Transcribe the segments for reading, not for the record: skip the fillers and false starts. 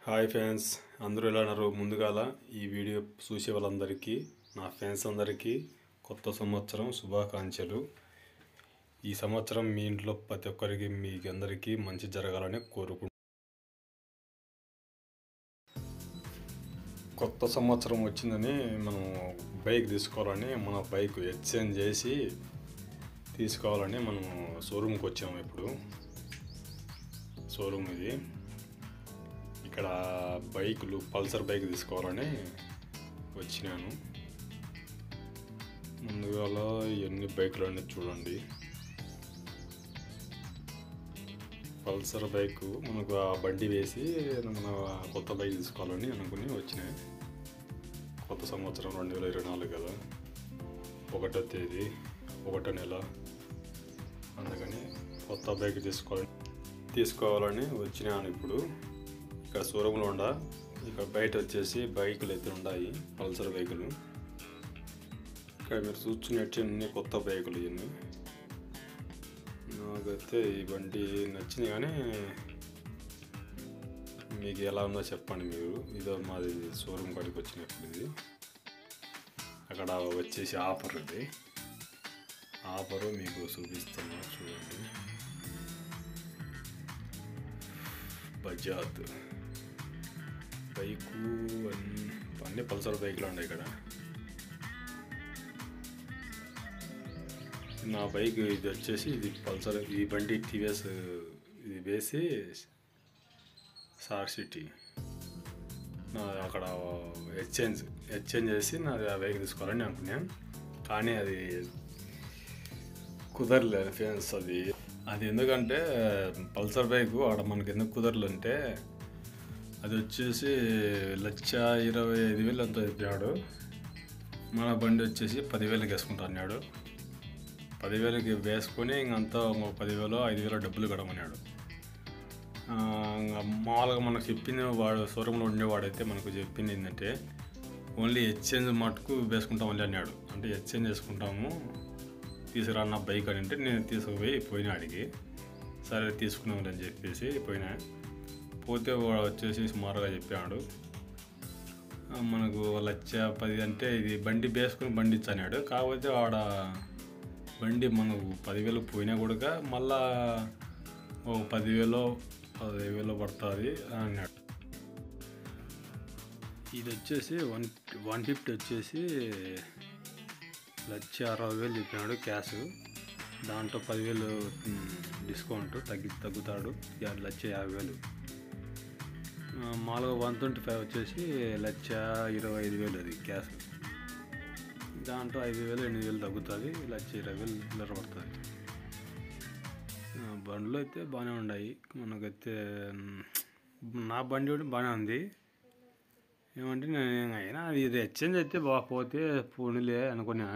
Hi friends, అందరూ ఎలా ఉన్నారు? ముందుగాల ఈ వీడియో చూసే వాళ్ళందరికీ, నా ఫ్రెండ్స్ అందరికీ కొత్త సంవత్సరం శుభాకాంక్షలు. ఈ సంవత్సరం మీ ఇంట్లో ప్రతి ఒక్కరికి మీకు అందరికీ మంచి జరగాలని కోరుకుంటున్నాను. కొత్త సంవత్సరం వచ్చిందని మనం బైక్ తీసుకోవాలని, మన బైక్ ఎక్స్చేంజ్ చేసి తీసుకోవాలని మనం షోరూమ్కి వచ్చాము. ఇప్పుడు షోరూమ్ ఇది. ఇక్కడ బైకులు పల్సర్ బైక్ తీసుకోవాలని వచ్చినాను. ముందుగా ఎన్ని బైకులు అనేది చూడండి. పల్సర్ బైకు మనకు ఆ బండి వేసి మన కొత్త బైక్ తీసుకోవాలని అనుకుని వచ్చినాయి. కొత్త సంవత్సరం 2024 కదా, 1వ తేదీ 1వ నెల. అందుకని కొత్త బైక్ తీసుకోవాలని వచ్చినాను. ఇప్పుడు ఇక్కడ షోరూంలో ఇక్కడ బయట వచ్చేసి బైకులు అయితే ఉన్నాయి, పల్సర్ బైకులు. ఇక్కడ మీరు చూస్తున్నట్టు అన్ని కొత్త బైకులు. ఇవన్నీ నాకైతే ఈ బండి నచ్చింది, కానీ మీకు ఎలా ఉందో చెప్పండి మీరు. ఇదో మాది షోరూమ్ కాడికి వచ్చినప్పుడు ఇది. అక్కడ వచ్చేసి ఆఫర్, ఇది ఆఫరు మీకు చూపిస్తున్నా చూడండి. బజాజ్ బైకు అన్ని పల్సర్ బైకులు ఉన్నాయి ఇక్కడ. నా బైక్ ఇది వచ్చేసి ఇది పల్సర్. ఈ బండి టీవీఎస్ ఇది వేసి సార్ సిటీ అక్కడ ఎక్స్చేంజ్ చేసి నాది ఆ బైక్ తీసుకోవాలని అనుకున్నాను, కానీ అది కుదరలేదు ఫ్రెండ్స్. అది ఎందుకంటే పల్సర్ బైకు ఆడ మనకి ఎందుకు కుదరలంటే, అది వచ్చేసి 1,25,000 అంతా చెప్పాడు. మన బండి వచ్చేసి 10,000కి వేసుకుంటా అన్నాడు. 10,000కి వేసుకొని ఇంకంతా 10,000 5,000 డబ్బులు కడమన్నాడు. మామూలుగా మనకు చెప్పింది వాడు షోరూంలో ఉండేవాడైతే మనకు చెప్పింది ఏంటంటే, ఓన్లీ ఎక్స్చేంజ్ మటుకు వేసుకుంటామని అన్నాడు. అంటే ఎక్స్చేంజ్ చేసుకుంటాము, తీసుకురా నా బైక్ అని అంటే నేను పోయినా అడిగి, సరే తీసుకున్నామని అని చెప్పేసి పోయినా. పోతే వాడు వచ్చేసి సుమారుగా చెప్పాడు, మనకు 1,10,000 అంటే ఇది బండి వేసుకుని బండి ఇచ్చన్నాడు. కాకపోతే ఆడ బండి మనకు 10,000 పోయినా కూడా మళ్ళా ఓ 10,000 పడుతుంది అని అన్నాడు. ఇది వచ్చేసి 150 వచ్చేసి 1,60,000 చెప్పినాడు క్యాష్. దాంట్లో 10,000 డిస్కౌంట్ తగ్గుతాడు, 1,50,000. మామూలుగా 125 వచ్చేసి 1,25,000 అది క్యాష్. దాంట్లో 5,000 8,000 తగ్గుతుంది, 1,20,000 చిల్లర పడుతుంది. బండ్లు అయితే బాగానే ఉన్నాయి. మనకైతే నా బండి కూడా బాగానే ఉంది. ఏమంటే నేను అయినా ఇది ఎక్స్చేంజ్ అయితే పోతే పోనీలే అనుకున్నా,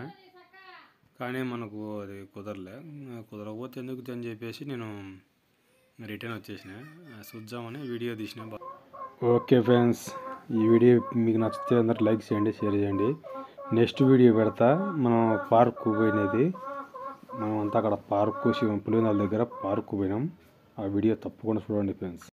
కానీ మనకు అది కుదరకపోతే ఎందుకు అని చెప్పేసి నేను రిటర్న్ వచ్చేసిన. చూద్దామని వీడియో తీసిన. ఓకే ఫ్రెండ్స్, ఈ వీడియో మీకు నచ్చితే అందరూ లైక్ చేయండి, షేర్ చేయండి. నెక్స్ట్ వీడియో పెడతా. మనం పార్కు పోయినది, మనం అంతా అక్కడ పార్కు పులివెందుల దగ్గర పార్కు పోయినాం. ఆ వీడియో తప్పకుండా చూడండి ఫ్రెండ్స్.